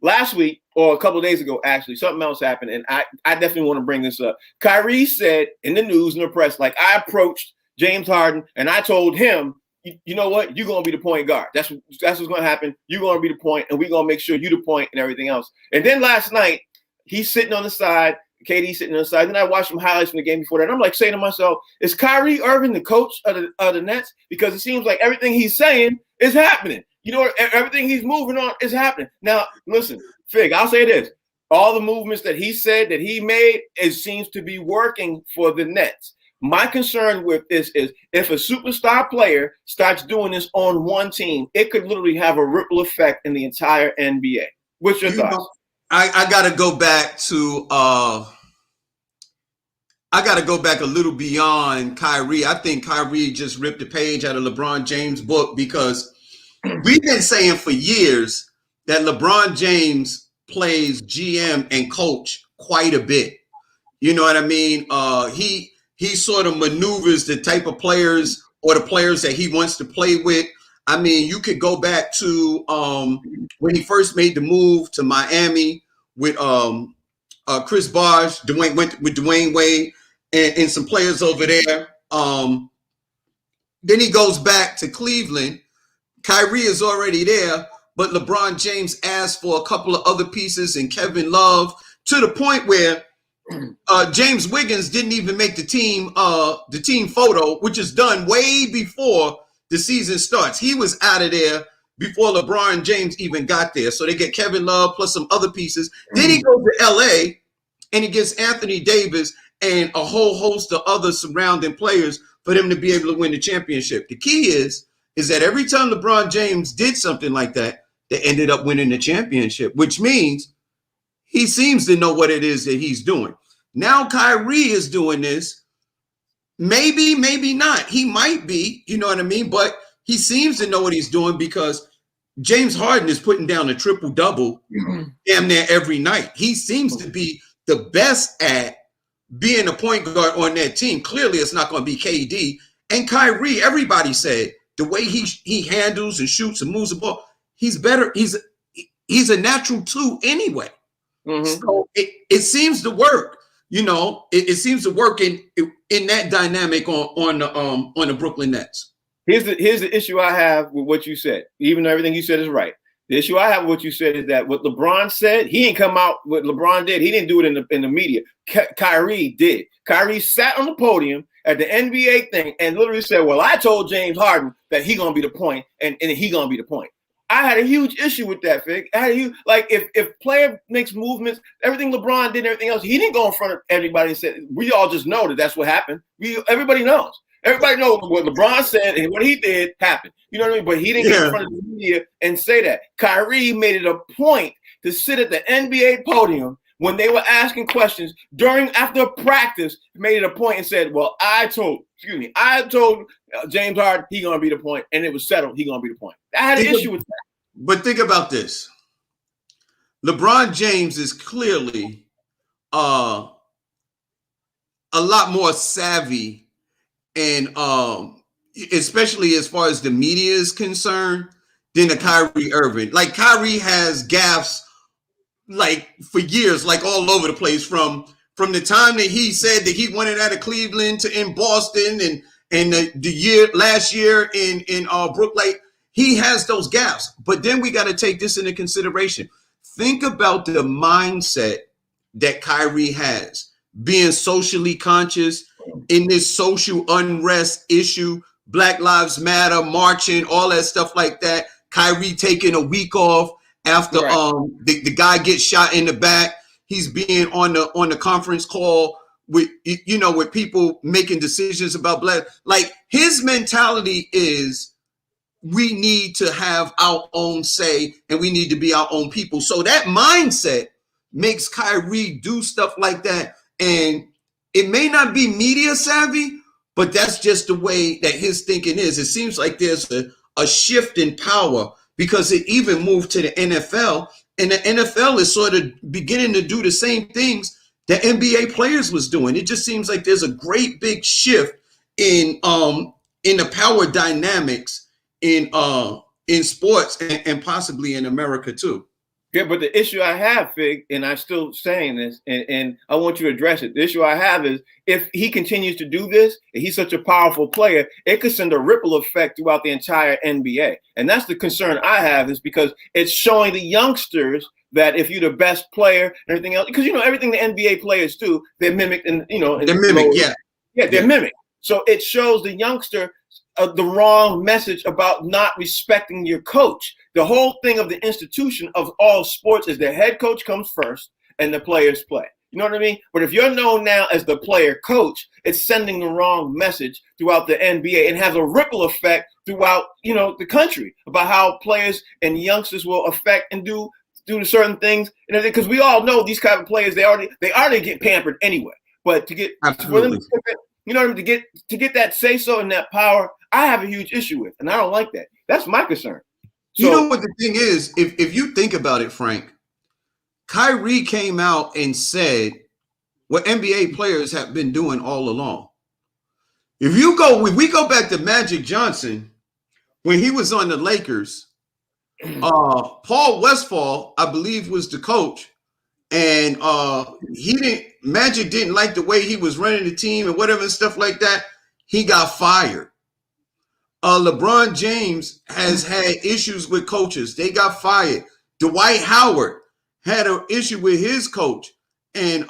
last week or a couple of days ago. Actually, something else happened, and I definitely want to bring this up. Kyrie said in the news and the press, like, I approached James Harden and I told him, you know what, you're gonna be the point guard. That's what's gonna happen. You're gonna be the point, and we're gonna make sure you the point and everything else. And then last night, he's sitting on the side. KD sitting on the side. Then I watched some highlights from the game before that. And I'm like saying to myself, is Kyrie Irving the coach of the Nets? Because it seems like everything he's saying is happening. Everything he's moving on is happening. Now, listen, Fig, I'll say this. All the movements that he said that he made, it seems to be working for the Nets. My concern with this is if a superstar player starts doing this on one team, it could literally have a ripple effect in the entire NBA. What's your thoughts? I got to go back to I got to go back a little beyond Kyrie. I think Kyrie just ripped a page out of LeBron James' book because we've been saying for years that LeBron James plays GM and coach quite a bit. You know what I mean? He he sort of maneuvers the type of players or the players that he wants to play with. I mean, you could go back to when he first made the move to Miami with Chris Bosh, went with Dwayne Wade and some players over there. Then he goes back to Cleveland. Kyrie is already there, but LeBron James asked for a couple of other pieces and Kevin Love, to the point where James Wiggins didn't even make the team photo, which is done way before the season starts. He was out of there before LeBron James even got there. So they get Kevin Love plus some other pieces. Then he goes to LA and he gets Anthony Davis and a whole host of other surrounding players for them to be able to win the championship. The key is that every time LeBron James did something like that, they ended up winning the championship, which means he seems to know what it is that he's doing. Now Kyrie is doing this. Maybe, maybe not. He might be, you know what I mean? But he seems to know what he's doing because James Harden is putting down a triple-double damn near every night. He seems to be the best at being a point guard on that team. Clearly, it's not going to be KD. And Kyrie, everybody said, the way he handles and shoots and moves the ball, he's better. He's a natural two anyway. So it seems to work. You know, it seems to work in that dynamic on the Brooklyn Nets. Here's the issue I have with what you said. Even though everything you said is right, the issue I have with what you said is that what LeBron said, he didn't come out. What LeBron did, he didn't do it in the media. Kyrie did. Kyrie sat on the podium at the NBA thing and literally said, "Well, I told James Harden that he gonna be the point, and he gonna be the point." I had a huge issue with that, Fig. If player makes movements, everything LeBron did and everything else, he didn't go in front of everybody and said, we all just know that that's what happened. Everybody knows. Everybody knows what LeBron said and what he did happened. You know what I mean? But he didn't get in front of the media and say that. Kyrie made it a point to sit at the NBA podium when they were asking questions after practice, made it a point and said, well, I told James Harden he gonna be the point, and it was settled. He gonna be the point. I had an issue with that. But think about this: LeBron James is clearly a lot more savvy, and especially as far as the media is concerned, than a Kyrie Irving. Like Kyrie has gaffes like for years, like all over the place. From the time that he said that he wanted out of Cleveland to in Boston and the last year in Brooklyn, he has those gaps. But then we got to take this into consideration. Think about the mindset that Kyrie has, being socially conscious in this social unrest issue, Black Lives Matter, marching, all that stuff like that. Kyrie taking a week off after the guy gets shot in the back. He's being on the conference call with people making decisions about Black. Like his mentality is, we need to have our own say and we need to be our own people. So that mindset makes Kyrie do stuff like that. And it may not be media savvy, but that's just the way that his thinking is. It seems like there's a shift in power because it even moved to the NFL, and the NFL is sort of beginning to do the same things that NBA players was doing. It just seems like there's a great big shift in the power dynamics in sports and possibly in America too. Yeah, but the issue I have, Fig, and I'm still saying this, and I want you to address it. The issue I have is if he continues to do this, and he's such a powerful player, it could send a ripple effect throughout the entire NBA. And that's the concern I have, is because it's showing the youngsters that if you're the best player and everything else, because everything the NBA players do, they're mimicked they're mimicked. So it shows the youngster the wrong message about not respecting your coach. The whole thing of the institution of all sports is the head coach comes first and the players play. You know what I mean? But if you're known now as the player coach, it's sending the wrong message throughout the NBA and has a ripple effect throughout, the country about how players and youngsters will affect and do certain things. And because we all know these kind of players, they already get pampered anyway. But to get for them, to get that say so and that power, I have a huge issue with, and I don't like that. That's my concern. So, you know what the thing is? If you think about it, Frank, Kyrie came out and said what NBA players have been doing all along. if we go back to Magic Johnson, when he was on the Lakers, Paul Westphal, I believe, was the coach, and Magic didn't like the way he was running the team and whatever and stuff like that. He got fired. LeBron James has had issues with coaches. They got fired. Dwight Howard had an issue with his coach, and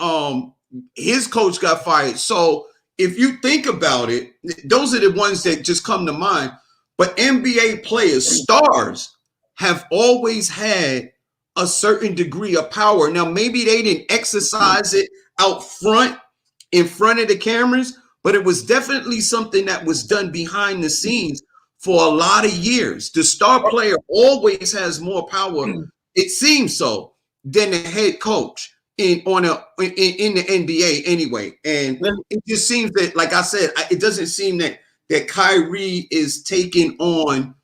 his coach got fired. So if you think about it, those are the ones that just come to mind. But NBA players, stars, have always had a certain degree of power. Now, maybe they didn't exercise it out front, in front of the cameras, but it was definitely something that was done behind the scenes for a lot of years. The star player always has more power, it seems so, than the head coach in the NBA anyway. And it just seems that, like I said, it doesn't seem that Kyrie is taking on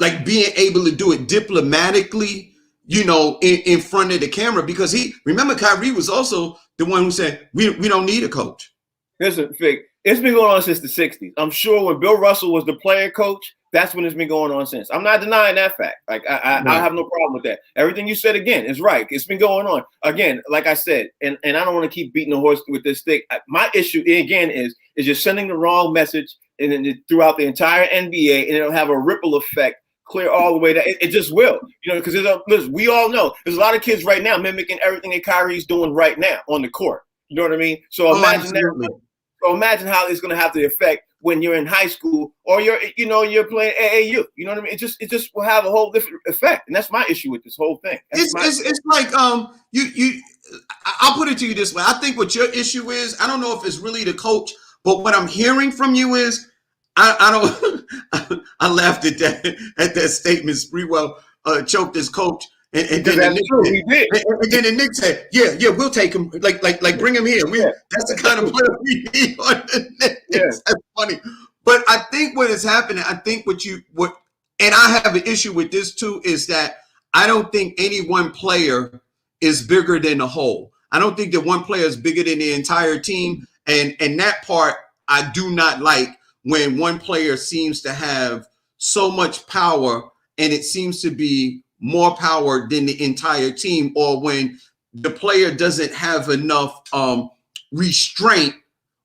like being able to do it diplomatically, in front of the camera, because remember Kyrie was also the one who said we don't need a coach. Listen, Fig, it's been going on since the 60s. I'm sure when Bill Russell was the player coach, that's when it's been going on since. I'm not denying that fact. Like I have no problem with that. Everything you said again is right. It's been going on. Again, like I said, and I don't want to keep beating the horse with this stick. My issue again is you're sending the wrong message throughout the entire NBA, and it'll have a ripple effect clear all the way that it just will, because we all know there's a lot of kids right now mimicking everything that Kyrie's doing right now on the court. You know what I mean? So imagine that. So imagine how it's going to have the effect when you're in high school or you're playing AAU. You know what I mean? It just will have a whole different effect, and that's my issue with this whole thing. It's like I'll put it to you this way. I think what your issue is, I don't know if it's really the coach, but what I'm hearing from you is, I don't. I laughed at that statement. Sprewell choked his coach, and then the Knicks said, "Yeah, we'll take him. Like bring him here. That's the kind of player we need on the Knicks." Yeah. That's funny, but I think what is happening. I think and I have an issue with this too, is that I don't think any one player is bigger than the whole. I don't think that one player is bigger than the entire team, and that part I do not like. When one player seems to have so much power and it seems to be more power than the entire team, or when the player doesn't have enough restraint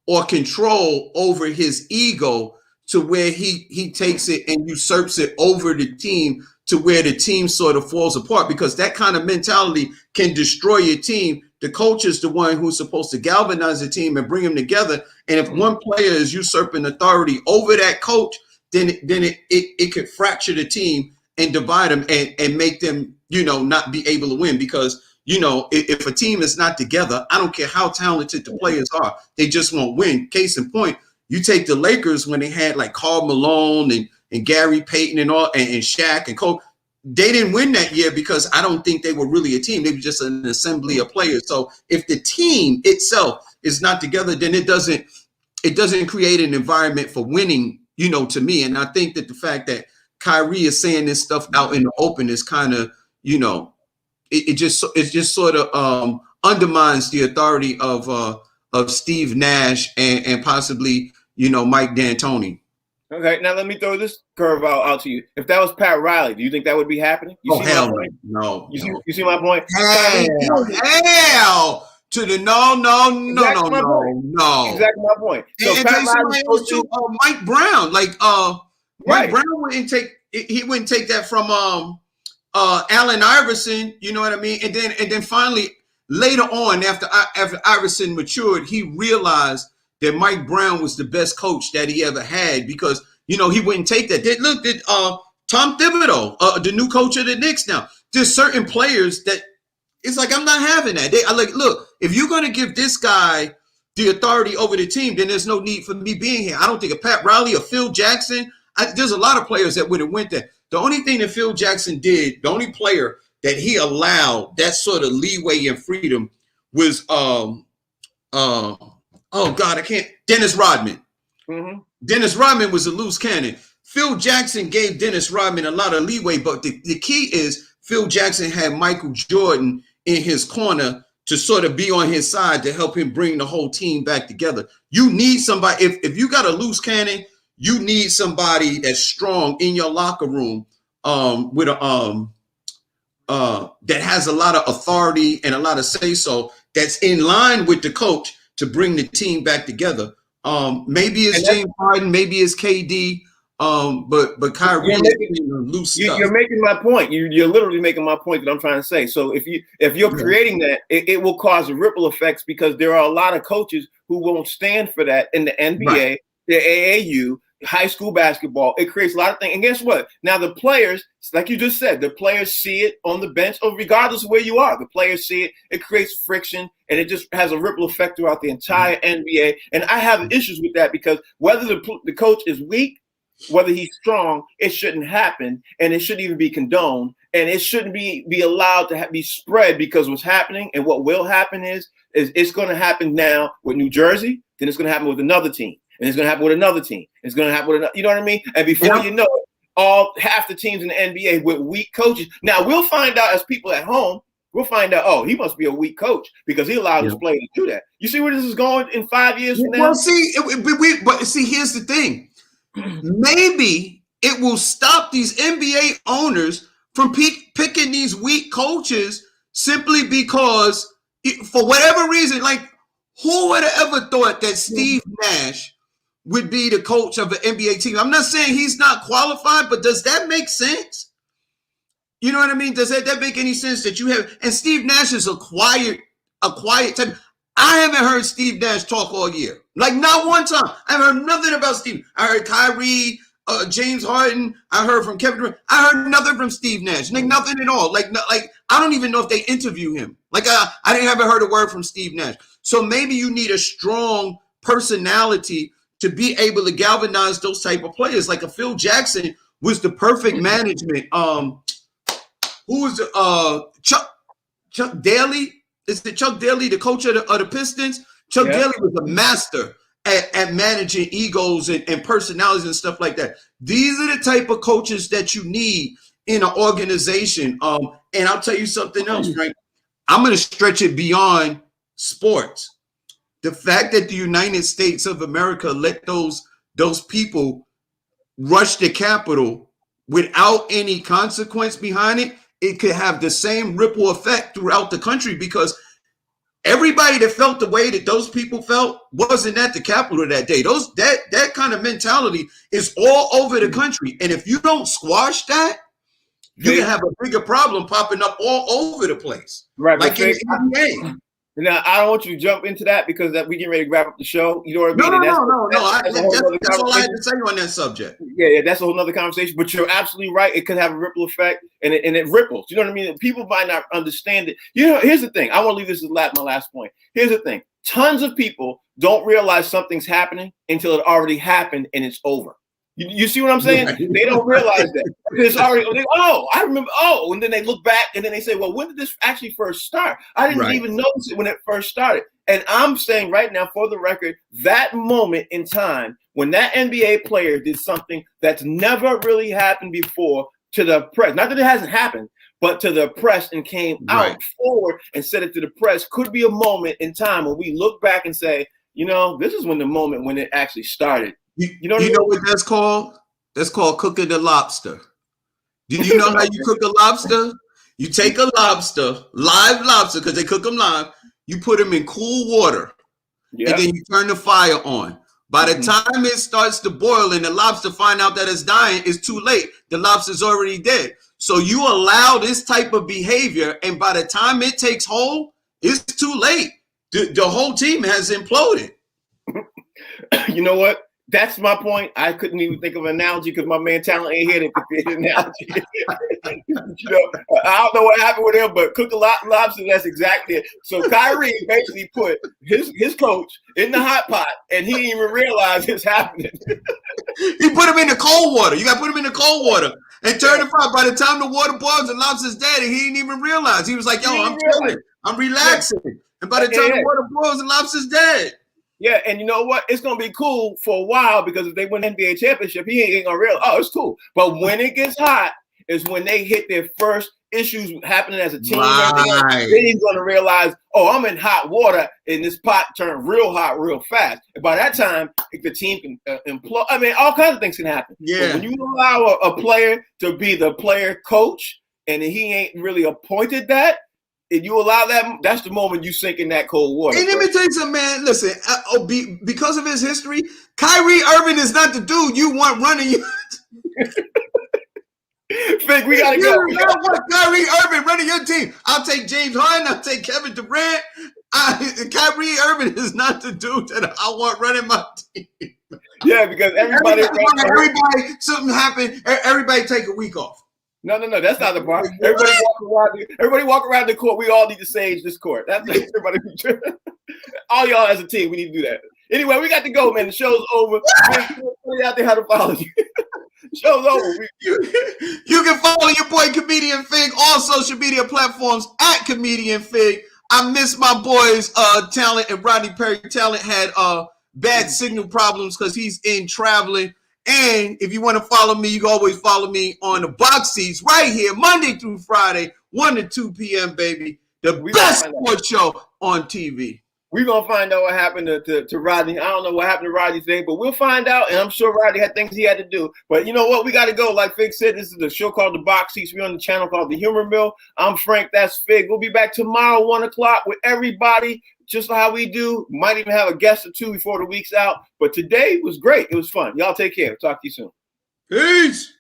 or control over his ego to where he takes it and usurps it over the team, to where the team sort of falls apart, because that kind of mentality can destroy your team. The coach is the one who's supposed to galvanize the team and bring them together. And if one player is usurping authority over that coach, then it could fracture the team and divide them and make them, not be able to win. Because, if a team is not together, I don't care how talented the players are, they just won't win. Case in point, you take the Lakers when they had like Karl Malone and Gary Payton and Shaq and Kobe. They didn't win that year because I don't think they were really a team. They were just an assembly of players. So if the team itself is not together, then it doesn't create an environment for winning, to me. And I think that the fact that Kyrie is saying this stuff out in the open is kind of, it just sort of undermines the authority of Steve Nash and possibly, Mike D'Antoni. Okay, now let me throw this curve out to you. If that was Pat Riley, do you think that would be happening? Hell no. You see my point? Hell to the no. Exactly my point. So and Pat Riley to Mike Brown, Mike Brown wouldn't take that from Allen Iverson. You know what I mean? And then finally later on, after Iverson matured, he realized that Mike Brown was the best coach that he ever had, because, he wouldn't take that. Look at Tom Thibodeau, the new coach of the Knicks now. There's certain players that it's like, I'm not having that. Look, if you're going to give this guy the authority over the team, then there's no need for me being here. I don't think of Pat Riley or Phil Jackson. There's a lot of players that would have went there. The only thing that Phil Jackson did, the only player that he allowed that sort of leeway and freedom was Dennis Rodman. Mm-hmm. Dennis Rodman was a loose cannon. Phil Jackson gave Dennis Rodman a lot of leeway, but the key is Phil Jackson had Michael Jordan in his corner to sort of be on his side to help him bring the whole team back together. You need somebody. If you got a loose cannon, you need somebody that's strong in your locker room, with a that has a lot of authority and a lot of say so, that's in line with the coach to bring the team back together. Maybe it's James Harden, maybe it's KD, but Kyrie is loose stuff. You're making my point. You're literally making my point that I'm trying to say. So if you're creating that, it will cause ripple effects, because there are a lot of coaches who won't stand for that in the NBA, the AAU, high school basketball. It creates a lot of things. And guess what? Now the players, like you just said, the players see it on the bench, or regardless of where you are, the players see it. It creates friction, and it just has a ripple effect throughout the entire NBA. And I have issues with that, because whether the coach is weak, whether he's strong, it shouldn't happen, and it shouldn't even be condoned, and it shouldn't be allowed to be spread, because what's happening and what will happen is it's going to happen now with New Jersey, then it's going to happen with another team. And it's going to happen with another team. It's going to happen with another, you know what I mean? And before you know it, half the teams in the NBA with weak coaches. Now, we'll find out as people at home, we'll find out, oh, he must be a weak coach because he allowed his player to do that. You see where this is going in 5 years from now? Well, see, but see, here's the thing. Maybe it will stop these NBA owners from picking these weak coaches simply because, for whatever reason, like, who would have ever thought that Steve Nash would be the coach of an NBA team? I'm not saying he's not qualified, but does that make sense? You know what I mean? Does that make any sense that you have? And Steve Nash is a quiet type. I haven't heard Steve Nash talk all year. Like, not one time. I haven't heard nothing about Steve. I heard Kyrie, James Harden. I heard from Kevin Durant. I heard nothing from Steve Nash. Like, nothing at all. Like I don't even know if they interview him. Like, I haven't heard a word from Steve Nash. So maybe you need a strong personality to be able to galvanize those type of players. Like a Phil Jackson was the perfect management. Who was Chuck Daly? Is it Chuck Daly, the coach of the Pistons? Chuck Daly was a master at managing egos and personalities and stuff like that. These are the type of coaches that you need in an organization. And I'll tell you something else, Frank. I'm going to stretch it beyond sports. The fact that the United States of America let those people rush the Capitol without any consequence behind it, it could have the same ripple effect throughout the country, because everybody that felt the way that those people felt wasn't at the Capitol that day. That kind of mentality is all over the country. And if you don't squash that, you can have a bigger problem popping up all over the place. Right. Like in the NBA. Now, I don't want you to jump into that, because that we getting ready to wrap up the show. You know what I mean? That's all I had to say on that subject. Yeah, that's a whole nother conversation. But you're absolutely right. It could have a ripple effect, and it ripples. You know what I mean? People might not understand it. You know, here's the thing. I want to leave this as my last point. Here's the thing. Tons of people don't realize something's happening until it already happened and it's over. You see what I'm saying? They don't realize that. It's already, I remember, and then they look back and then they say, well, when did this actually first start? I didn't even notice it when it first started. And I'm saying right now, for the record, that moment in time when that NBA player did something that's never really happened before to the press, not that it hasn't happened, but to the press, and came out forward and said it to the press, could be a moment in time when we look back and say, this is when the moment when it actually started. You know what that's called? That's called cooking the lobster. Do you know how you cook a lobster? You take a lobster, live lobster, because they cook them live. You put them in cool water, and then you turn the fire on. By the time it starts to boil and the lobster find out that it's dying, it's too late. The lobster's already dead. So you allow this type of behavior, and by the time it takes hold, it's too late. The whole team has imploded. You know what? That's my point. I couldn't even think of an analogy because my man Talent ain't here to fit the analogy. I don't know what happened with him, but cook a lobster, that's exactly it. So Kyrie basically put his coach in the hot pot, and he didn't even realize it's happening. He put him in the cold water. You got to put him in the cold water and turn the fire. By the time the water boils, the lobster's dead, and he didn't even realize. He was like, I'm chilling. I'm relaxing. And by the time the water boils, the lobster's dead. Yeah, and you know what? It's going to be cool for a while, because if they win the NBA championship, he ain't going to realize, it's cool. But when it gets hot is when they hit their first issues happening as a team, right. then he's going to realize, oh, I'm in hot water, and this pot turned real hot real fast. And by that time, the team can implode. I mean, all kinds of things can happen. Yeah. But when you allow a player to be the player coach, and he ain't really appointed that, and you allow that, that's the moment you sink in that cold water. And let me tell you something, man. Listen, because of his history, Kyrie Irving is not the dude you want running you. Fig, we gotta go. You don't want Kyrie Irving running your team. I'll take James Harden. I'll take Kevin Durant. Kyrie Irving is not the dude that I want running my team. Yeah, because everybody something happened. Everybody take a week off. No, that's not the part. Everybody walk around the court. We all need to sage this court. That's everybody. All y'all as a team, we need to do that. Anyway, we got to go, man. The show's over. Fig, out there how to follow you. Show's over. You can follow your boy Comedian Fig on social media platforms at Comedian Fig. I miss my boys Talent and Rodney Perry. Talent had bad signal problems because he's in traveling. And if you want to follow me, you can always follow me on the box seats right here, Monday through Friday, 1 to 2 p.m., baby. The best sports show on TV. We're going to find out what happened to Rodney. I don't know what happened to Rodney today, but we'll find out. And I'm sure Rodney had things he had to do. But you know what? We got to go. Like Fig said, this is the show called The Box Seats. We're on the channel called The Humor Mill. I'm Frank. That's Fig. We'll be back tomorrow, 1 o'clock with everybody, just how we do. Might even have a guest or two before the week's out. But today was great. It was fun. Y'all take care. Talk to you soon. Peace.